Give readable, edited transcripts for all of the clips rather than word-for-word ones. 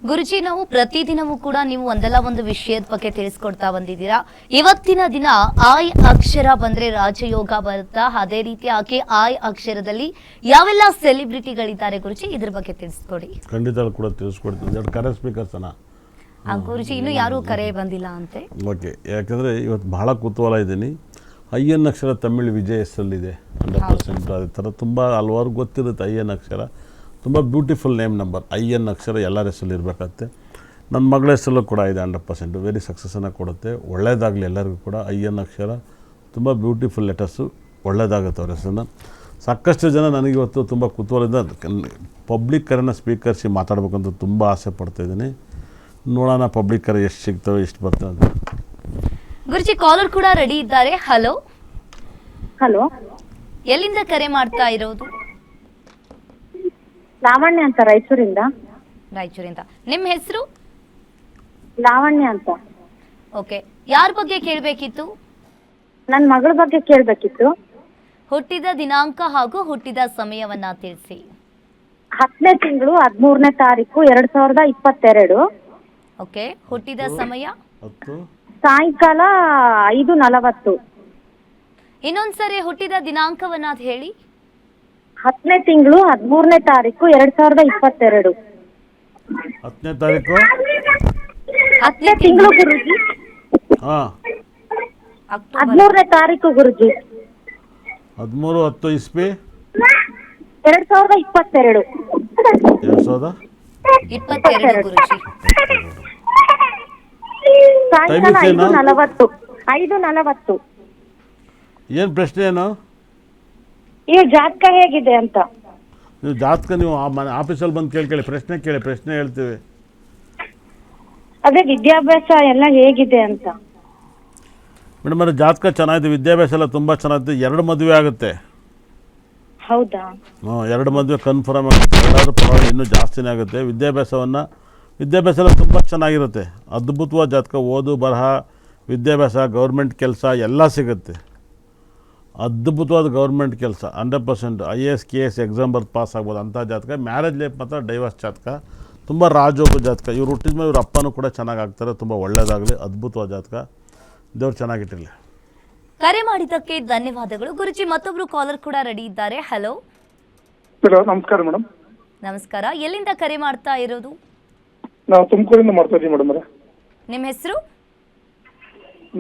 ಗುರುಜಿ, ನಾವು ಪ್ರತಿದಿನವೂ ಕೂಡ ನೀವು ಒಂದಲ್ಲ ಒಂದು ವಿಷಯದ ಬಗ್ಗೆ ತಿಳಿಸ್ಕೊಡ್ತಾ ಬಂದಿದ್ದೀರಾ. ಇವತ್ತಿನ ದಿನ ಆಯ್ ಅಕ್ಷರ ಬಂದ್ರೆ ರಾಜಯೋಗ ಬರುತ್ತಾ, ಅದೇ ರೀತಿಯಾಗಿ ಆಯ್ ಅಕ್ಷರದಲ್ಲಿ ಯಾವೆಲ್ಲ ಸೆಲೆಬ್ರಿಟಿಗಳಿದ್ದಾರೆ ಗುರುಜಿ, ಇದ್ರ ಬಗ್ಗೆ ತಿಳಿಸ್ಕೊಡಿ. ಖಂಡಿತ ಕೂಡ ತಿಳಿಸ್ಕೊಡ್ತೀನಿ. ಎರಡು ಕರೆ ಸ್ಪೀಕರ್ಸ್ ಗುರುಜಿ, ಇನ್ನು ಯಾರೂ ಕರೆ ಬಂದಿಲ್ಲ ಅಂತೆ. ಓಕೆ, ಯಾಕಂದರೆ ಇವತ್ತು ಬಹಳ ಕುತೂಹಲ ಇದ್ದೀನಿ. ಐಎನ್ ಅಕ್ಷರ ತಮಿಳು ವಿಜಯ್ ಹೆಸರಲ್ಲಿದೆ 100%. ಅದೇ ಥರ ತುಂಬ ಹಲವಾರು ಗೊತ್ತಿರುತ್ತೆ. ಐಎನ್ ಅಕ್ಷರ ತುಂಬ ಬ್ಯೂಟಿಫುಲ್ ನೇಮ್ ನಂಬರ್. ಐಎನ್ ಅಕ್ಷರ ಎಲ್ಲರ ಹೆಸರಲ್ಲಿ ಇರಬೇಕಂತೆ. ನನ್ನ ಮಗಳ ಹೆಸರಲ್ಲೂ ಕೂಡ ಇದೆ 100%. ವೆರಿ ಸಕ್ಸಸ್ಸನ್ನು ಕೊಡುತ್ತೆ. ಒಳ್ಳೆಯದಾಗಲಿ ಎಲ್ಲರಿಗೂ ಕೂಡ. ಐಎನ್ ಅಕ್ಷರ ತುಂಬ ಬ್ಯೂಟಿಫುಲ್ ಲೆಟರ್ಸು, ಒಳ್ಳೆಯದಾಗುತ್ತೆ ಅವ್ರ ಹೆಸರನ್ನ. ಸಾಕಷ್ಟು ಜನ ನನಗಿವತ್ತು ತುಂಬ ಕುತೂಹಲದಿಂದ ಪಬ್ಲಿಕ್ ಕರೆನ ಸ್ಪೀಕರ್ಸಿ ಮಾತಾಡ್ಬೇಕಂತ ತುಂಬ ಆಸೆ ಪಡ್ತಾಯಿದ್ದೀನಿ. ನೋಡೋಣ ಪಬ್ಲಿಕ್ ಕರೆ ಎಷ್ಟು ಸಿಗ್ತವೆ, ಎಷ್ಟು ಬರ್ತವೆ ಅಂತ. ಗುರುಜಿ, ಕಾಲರ್ ಕೂಡ ರೆಡಿ ಇದ್ದಾರೆ. ಹಲೋ ಹಲೋ, ಎಲ್ಲಿಂದ ಕರೆ ಮಾಡ್ತಾ ಇರೋದು? ಲಾವಣ್ಯ ಅಂತ, ರಾಯಚೂರಿಂದ. ರಾಯಚೂರಿಂದ. ನಿಮ್ಮ ಹೆಸರು? ಲಾವಣ್ಯ ಅಂತ. ಓಕೆ, ಯಾರ ಬಗ್ಗೆ ಕೇಳಬೇಕಿತ್ತು? ನನ್ನ ಮಗಳ ಬಗ್ಗೆ ಕೇಳಬೇಕಿತ್ತು. ಹುಟ್ಟಿದ ದಿನಾಂಕ ಹಾಗೂ ಹುಟ್ಟಿದ ಸಮಯವನ್ನ ತಿಳಿಸಿ. 10ನೇ ತಿಂಗಳು 13ನೇ ತಾರೀಕು 2022. ಓಕೆ, ಹುಟ್ಟಿದ ಸಮಯ? 10 ಸಾಯಂಕಾಲ 5:40. ಇನ್ನೊಂದ್ಸರಿ ಹುಟ್ಟಿದ ದಿನಾಂಕವನ್ನ ಹೇಳಿ. 10ನೇ ತಿಂಗಳು 13ನೇ ತಾರೀಕು 2022. 10ನೇ ತಾರೀಕು 10ನೇ ತಿಂಗಳು ಗುರುಜಿ. ಹಾಂ, ಅಕ್ಟೋಬರ್ 13ನೇ ತಾರೀಕು ಗುರುಜಿ. 13/10 ಇಸ್ವಿ 2022. 22 ಗುರುಜಿ. ಸಾಯಂಕಾಲ ಟೈಮಿಂಗ್ಸ್ ಏನು? 5:40. ಏನು ಪ್ರಶ್ನೆ ಏನು? ಈ ಜಾತಕ ಹೇಗಿದೆ ಅಂತ. ನೀವು ಜಾತಕ ನೀವು ಆಫೀಸಲ್ಲಿ ಬಂದು ಕೇಳಿ ಪ್ರಶ್ನೆ ಕೇಳಿ, ಪ್ರಶ್ನೆ ಹೇಳ್ತೀವಿ. ಅದೇ ವಿದ್ಯಾಭ್ಯಾಸ ಎಲ್ಲ ಹೇಗಿದೆ ಅಂತ. ಮೇಡಮ್ ಅದು ಜಾತಕ ಚೆನ್ನಾಗಿದೆ, ವಿದ್ಯಾಭ್ಯಾಸ ಎಲ್ಲ ತುಂಬ ಚೆನ್ನಾಗಿದೆ. 2 ಮದುವೆ ಆಗುತ್ತೆ. ಹೌದಾ? ಹ್ಞೂ, 2 ಮದುವೆ ಕನ್ಫರ್ಮ್ ಆಗುತ್ತೆ. ಎಲ್ಲಾದ್ರೂ ಪರವಾಗಿ ಇನ್ನೂ ಜಾಸ್ತಿನೇ ಆಗುತ್ತೆ. ವಿದ್ಯಾಭ್ಯಾಸ ಎಲ್ಲ ತುಂಬ ಚೆನ್ನಾಗಿರುತ್ತೆ. ಅದ್ಭುತವಾದ ಜಾತಕ. ಓದು ಬರಹ, ವಿದ್ಯಾಭ್ಯಾಸ, ಗೌರ್ಮೆಂಟ್ ಕೆಲಸ ಎಲ್ಲ ಸಿಗುತ್ತೆ. ಅದ್ಭುತವಾದ ಗೌರ್ಮೆಂಟ್ ಕೆಲಸ 100%. IAS KS ಎಕ್ಸಾಮ್ ಬರ್ದು ಪಾಸ್ ಆಗ್ಬೋದು ಅಂಥ ಜಾತಕ. ಮ್ಯಾರೇಜ್ ಲೈಫ್ ಮಾತ್ರ ಡೈವರ್ಸ್ ಜಾತಕ. ತುಂಬ ರಾಜೋಗ ಜಾತಕ. ಇವ್ರು ಹುಟ್ಟಿದ ಮೇಲೆ ಇವ್ರ ಅಪ್ಪನೂ ಕೂಡ ಚೆನ್ನಾಗಿ ಆಗ್ತಾರೆ. ತುಂಬ ಒಳ್ಳೆಯದಾಗಲಿ. ಅದ್ಭುತವಾದ ಜಾತಕ. ದೇವ್ರು ಚೆನ್ನಾಗಿಟ್ಟಿರಲಿ. ಕರೆ ಮಾಡಿದ್ದಕ್ಕೆ ಧನ್ಯವಾದಗಳು ಗುರುಜಿ. ಮತ್ತೊಬ್ರು ಕಾಲರ್ ಕೂಡ ರೆಡಿ ಇದ್ದಾರೆ. ಹಲೋ ಹಲೋ, ನಮಸ್ಕಾರ ಮೇಡಮ್. ನಮಸ್ಕಾರ. ಎಲ್ಲಿಂದ ಕರೆ ಮಾಡ್ತಾ ಇರೋದು? ನಾವು ತುಮಕೂರಿಂದ ಮಾಡ್ತಾ ಇದ್ದೀವಿ ಮೇಡಮ್ ಅವರೇ. ನಿಮ್ಮ ಹೆಸರು?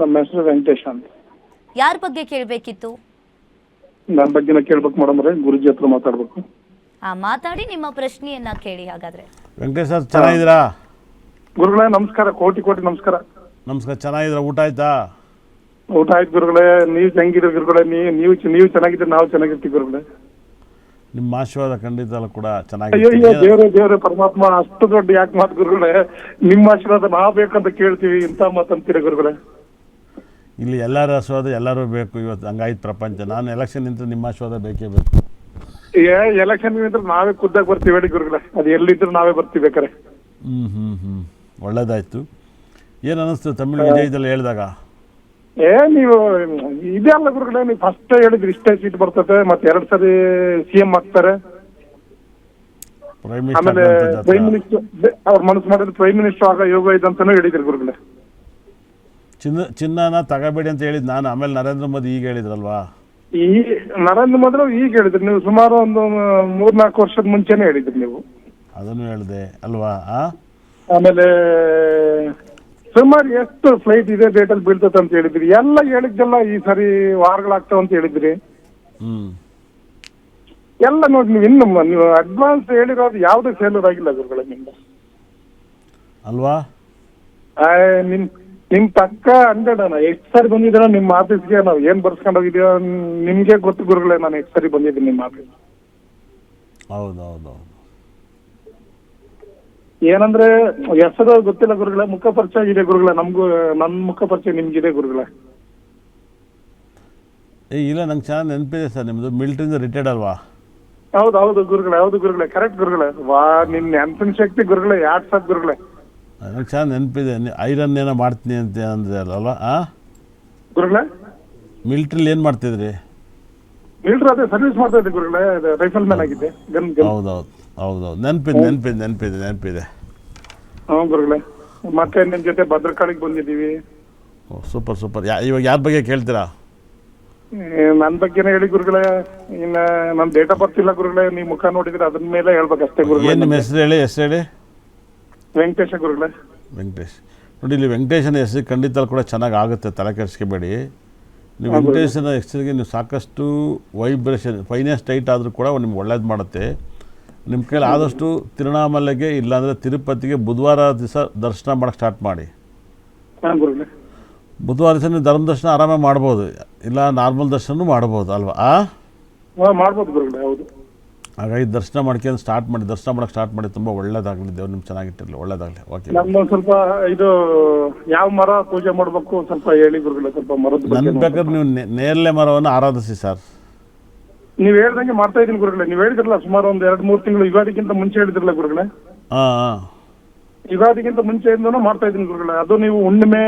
ನಮ್ಮ ಹೆಸರು ವೆಂಕಟೇಶ್ ಅಂತ. ಯಾರ ಬಗ್ಗೆ ಕೇಳಬೇಕಿತ್ತು? ನನ್ನ ಬಗ್ಗೆನ ಕೇಳ್ಬೇಕು ಮೇಡಮ್ ಅವರೇ. ಗುರುಜಿ ಹತ್ರ ಮಾತಾಡ್ಬೇಕು. ಮಾತಾಡಿ, ನಿಮ್ಮ ಪ್ರಶ್ನೆಯನ್ನ ಕೇಳಿ. ಹಾಗಾದ್ರೆ ವೆಂಕಟೇಶ್ ಸರ್ ಚೆನ್ನಾಗಿದ್ದೀರಾ? ಗುರುಗಳೇ ನಮಸ್ಕಾರ. ಕೋಟಿ ನಮಸ್ಕಾರ. ನಮಸ್ಕಾರ, ಚೆನ್ನಾಗಿದ್ದೀರಾ? ಊಟ ಆಯ್ತಾ? ಊಟ ಆಯ್ತು ಗುರುಗಳೇ. ನೀವು ಹೆಂಗಿದ್ದೀರಿ ಗುರುಗಳೇ? ನೀವು ಚೆನ್ನಾಗಿದ್ದೀರಿ, ನಾವು ಚೆನ್ನಾಗಿರ್ತೀವಿ ಗುರುಗಳೇ. ನಿಮ್ಮ ಆಶೀರ್ವಾದ ಖಂಡಿತ ಕೂಡ ಅಯ್ಯೋ ದೇವ್ರೆ ಪರಮಾತ್ಮ, ಅಷ್ಟು ದೊಡ್ಡ ಯಾಕೆ ಮಾತು ಗುರುಗಳೇ? ನಿಮ್ಮ ಆಶೀರ್ವಾದ ನಾವು ಬೇಕಂತ ಕೇಳ್ತೀವಿ, ಇಂಥ ಮಾತಂತೀರ ಗುರುಗಳೇ. ಇಲ್ಲಿ ಎಲ್ಲರ ಆಶೀರ್ವಾದ ಎಲ್ಲರೂ ಬೇಕು. ಇವತ್ತು ಹಂಗಾಯ್ತು ಪ್ರಪಂಚ. ನಾನು ಎಲೆಕ್ಷನ್ ನಿಂತು ನಿಮ್ಮ ಆಶೀರ್ವಾದ ಬೇಕೇ ಬೇಕು. ಎಲೆಕ್ಷನ್ ನಿಂತ್ರ ನಾವೇ ಖುದ್ದಾಗಿ ಬರ್ತೀವಿ ಹೇಳಿ ಗುರುಗಳೇ. ಅದು ಎಲ್ಲಿದ್ರು ನಾವೇ ಬರ್ತೀವಿ ಬೇಕಾರೆ. ಒಳ್ಳೇದಾಯ್ತು. ಏನು ಅನ್ನಿಸ್ತು ತಮಿಳು ವಿಜಯದಲ್ಲಿ ಹೇಳಿದಾಗ? ನೀವು ಇದೇ ಅಲ್ಲ ಗುರುಗಳೇ, ನೀವು ಫಸ್ಟ್ ಹೇಳಿದ್ರಿ ಇಷ್ಟೇ ಸೀಟ್ ಬರ್ತದೆ, ಮತ್ತೆ 2 ಸರಿ CM ಆಗ್ತಾರೆ, ಆಮೇಲೆ ಪ್ರೈಮ್ ಮಿನಿಸ್ಟರ್ ಅವ್ರ ಮನಸ್ಸು ಮಾಡಿದ್ರೆ ಪ್ರೈಮ್ ಮಿನಿಸ್ಟರ್ ಆಗ ಯೋಗ ಇದೆ ಅಂತಾನು ಹೇಳಿದ್ರಿ ಗುರುಗಳೇ. ಚಿನ್ನನ ತಗೋಬೇಡಿ ಅಂತ ಹೇಳಿದ್ ನಾನು. ಆಮೇಲೆ ನರೇಂದ್ರ ಮೋದಿ ಈಗ ಹೇಳಿದ್ರಲ್ವಾ? ಈ ನರೇಂದ್ರ ಮೋದಿ ಈಗ ಹೇಳಿದ್ರಿ ನೀವು. ಸುಮಾರು ಒಂದು 3-4 ವರ್ಷದ ಮುಂಚೆನೆ ಹೇಳಿದ್ರಿ ನೀವು. ಅದನ್ನು ಹೇಳಿದೆ ಅಲ್ವಾ? ಆಮೇಲೆ ಸುಮಾರು ಎಷ್ಟು ಫ್ಲೈಟ್ ಇದೇ ಡೇಟಲ್ಲಿ ಬೀಳ್ತದೆ ಅಂತ ಹೇಳಿದ್ರಿ. ಎಲ್ಲ ಹೇಳಿದ್ದೆಲ್ಲ ಈ ಸರಿ ವಾರಗಳಾಗ್ತಾವ ಅಂತ ಹೇಳಿದ್ರಿ. ಎಲ್ಲ ನೋಡಿ ನೀವು ಅಡ್ವಾನ್ಸ್ ಹೇಳಿರೋದು ಯಾವುದೇ ಫೇಲ್ಯೂರ್ ಆಗಿಲ್ಲ ಗುರುಗಳೇ ನಿಮ್ದು ಅಲ್ವಾ? ನಿಮ್ ಪಕ್ಕ 100 ಎಷ್ಟು ಸರಿ ಬಂದಿದ್ದೀರ ನಿಮ್ಮ ಆಫೀಸ್ಗೆ? ನಾವು ಏನ್ ಬರ್ಸ್ಕೊಂಡು ಹೋಗಿದ್ದೀವ ನಿಮ್ಗೆ ಗೊತ್ತು ಗುರುಗಳೇ. ನಾನು ಎಷ್ಟು ಸರಿ ಬಂದಿದ್ದೀನಿ ನಿಮ್ಮ ಆಫೀಸ್. ಹೌದೌದು. ಏನಂದ್ರೆ ಹೆಸರು ಗೊತ್ತಿಲ್ಲ ಗುರುಗಳೇ, ಮುಖ ಪರಿಚಯ ಇದೆ ಗುರುಗಳೇ. ನಮಗೂ ನನ್ನ ಮುಖ ಪರಿಚಯ ನಿಮ್ಗಿದೆ ಗುರುಗಳೇ. ಇಲ್ಲ, ನಂಗೆ ಚೆನ್ನಾಗಿ ನೆನಪಿದೆ ಸರ್. ನಿಮ್ಮದು ಮಿಲಿಟರಿಯಿಂದ ರಿಟೈರ್ಡ್ ಅಲ್ವಾ? ಹೌದು ಗುರುಗಳೇ ಕರೆಕ್ಟ್ ಗುರುಗಳೇ. ನಿನ್ ನೆನಪಿನ ಶಕ್ತಿ ಗುರುಗಳೇ ಯಾಕೆ ಗುರುಗಳೇ. ನಂಗೆ ಚೆನ್ನಾಗಿ ನೆನಪಿದೆ. ಐರನ್ ಏನೋ ಮಾಡ್ತೀನಿ ಅಂತ ಅಂದ್ರೆ ಅಲ್ವಾ? ಗುರುಗಳೇ ಮಿಲಿಟ್ರಿಲಿ ಏನು ಮಾಡ್ತಿದ್ರಿ? ಮಿಲಿಟರಿ ಅದೇ ಸರ್ವಿಸ್ ಮಾಡ್ತಾ ಇದ್ದೆ ಗುರುಗಳೇ. ರೈಫಲ್ ಮ್ಯಾನ್ ಆಗಿದ್ದೆ. ಹೌದೌದು. ನೆನಪಿದೆ. ಹ್ಞೂ ಗುರುಗಳೇ. ಮತ್ತೆ ನಿಮ್ ಜೊತೆ ಭದ್ರಕಾಳಿಗೆ ಬಂದಿದ್ದೀವಿ. ಓ ಸೂಪರ್ ಸೂಪರ್. ಇವಾಗ ಯಾರ ಬಗ್ಗೆ ಕೇಳ್ತೀರಾ? ನನ್ನ ಬಗ್ಗೆನೇ ಹೇಳಿ ಗುರುಗಳೇ. ಇನ್ನ ನನ್ ಡೇಟ್ ಆಫ್ ಬರ್ತ್ ಇಲ್ಲ ಗುರುಗಳೇ. ನೀವು ಮುಖ ನೋಡಿದ್ರೆ ಅದ್ರ ಮೇಲೆ ಹೇಳ್ಬೇಕಷ್ಟೇ ಗುರುಗಳೇ. ಏನು ನಿಮ್ಮ ಹೆಸರು ಹೇಳಿ? ಹೆಸರು ಹೇಳಿ. ವೆಂಕಟೇಶ ಗುರುಗಳೇ. ವೆಂಕಟೇಶ್. ನೋಡಿ, ಇಲ್ಲಿ ವೆಂಕಟೇಶನ ಹೆಸರು ಖಂಡಿತ ಕೂಡ ಚೆನ್ನಾಗಿ ಆಗುತ್ತೆ, ತಲೆ ಕೆಡಿಸ್ಕೋಬೇಡಿ. ನೀವು ವೆಂಕಟೇಶನ ಹೆಸರಿಗೆ ನೀವು ಸಾಕಷ್ಟು ವೈಬ್ರೇಷನ್, ಫೈನಾನ್ಸ್ ಟೈಟ್ ಆದರೂ ಕೂಡ ನಿಮ್ಗೆ ಒಳ್ಳೇದು ಮಾಡುತ್ತೆ. ನಿಮ್ಮ ಕೈಲಿ ಆದಷ್ಟು ತಿರುವಣ್ಣಾಮಲೆಗೆ ಇಲ್ಲಾಂದರೆ ತಿರುಪತಿಗೆ ಬುಧವಾರ ದಿವಸ ದರ್ಶನ ಮಾಡೋಕ್ಕೆ ಸ್ಟಾರ್ಟ್ ಮಾಡಿ. ಹಾಂ ಗುರುಗಳೇ. ಬುಧವಾರ ದಿವಸ ನೀವು ಧರ್ಮ ದರ್ಶನ ಆರಾಮಾಗಿ ಮಾಡ್ಬೋದು, ಇಲ್ಲ ನಾರ್ಮಲ್ ದರ್ಶನ ಮಾಡ್ಬೋದು ಅಲ್ವಾ? ಮಾಡ್ಬೋದು ಗುರುಗಳೇ. ಹೌದು. ಹಾಗಾಗಿ ದರ್ಶನ ಮಾಡ್ಕೊಂಡು ಸ್ಟಾರ್ಟ್ ಮಾಡಿ, ದರ್ಶನ ಮಾಡೋಕ್ಕೆ ಸ್ಟಾರ್ಟ್ ಮಾಡಿ. ತುಂಬ ಒಳ್ಳೇದಾಗಲಿ, ದೇವ್ರು ನಿಮ್ಗೆ ಚೆನ್ನಾಗಿಟ್ಟಿರಲಿ, ಒಳ್ಳೇದಾಗಲಿ. ಓಕೆ. ನಮ್ದು ಸ್ವಲ್ಪ ಇದು ಯಾವ ಮರ ಪೂಜೆ ಮಾಡ್ಬೇಕು ಸ್ವಲ್ಪ ಹೇಳಿ ಗುರುಗಳೇ. ಸ್ವಲ್ಪ ಮರದ ನನ್ನ ಬೇಕಾದ್ರೆ ನೀವು ನೇರಳೆ ಮರವನ್ನು ಆರಾಧಿಸಿ ಸರ್. ನೀವು ಹೇಳ್ದಂಗೆ ಮಾಡ್ತಾ ಇದೀನಿ ಗುರುಗಳೇ. ನೀವು ಹೇಳಿದ್ರಲ್ಲ ಸುಮಾರು ಒಂದು 2-3 ತಿಂಗಳು, ಯುಗಾದಿಗಿಂತ ಮುಂಚೆ ಹೇಳಿದ್ರಲ್ಲ ಗುರುಗಳೇ. ಹಾಂ, ಯುಗಾದಿಗಿಂತ ಮುಂಚೆಯಿಂದನೂ ಮಾಡ್ತಾ ಇದೀನಿ ಗುರುಗಳೇ. ಅದು ನೀವು ಹುಣ್ಣಿಮೆ,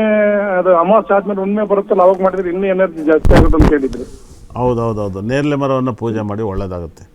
ಅದು ಅಮಾವಾಸ್ಯೆ ಆದ್ಮೇಲೆ ಹುಣ್ಣಿಮೆ ಬರುತ್ತಲ್ಲ, ಅವಾಗ ಮಾಡಿದ್ರೆ ಇನ್ನೂ ಎನರ್ಜಿ ಜಾಸ್ತಿ ಆಗುತ್ತೆ ಅಂತ ಹೇಳಿದ್ರು. ಹೌದು. ನೇರಳೆ ಮರವನ್ನು ಪೂಜೆ ಮಾಡಿ, ಒಳ್ಳೇದಾಗುತ್ತೆ.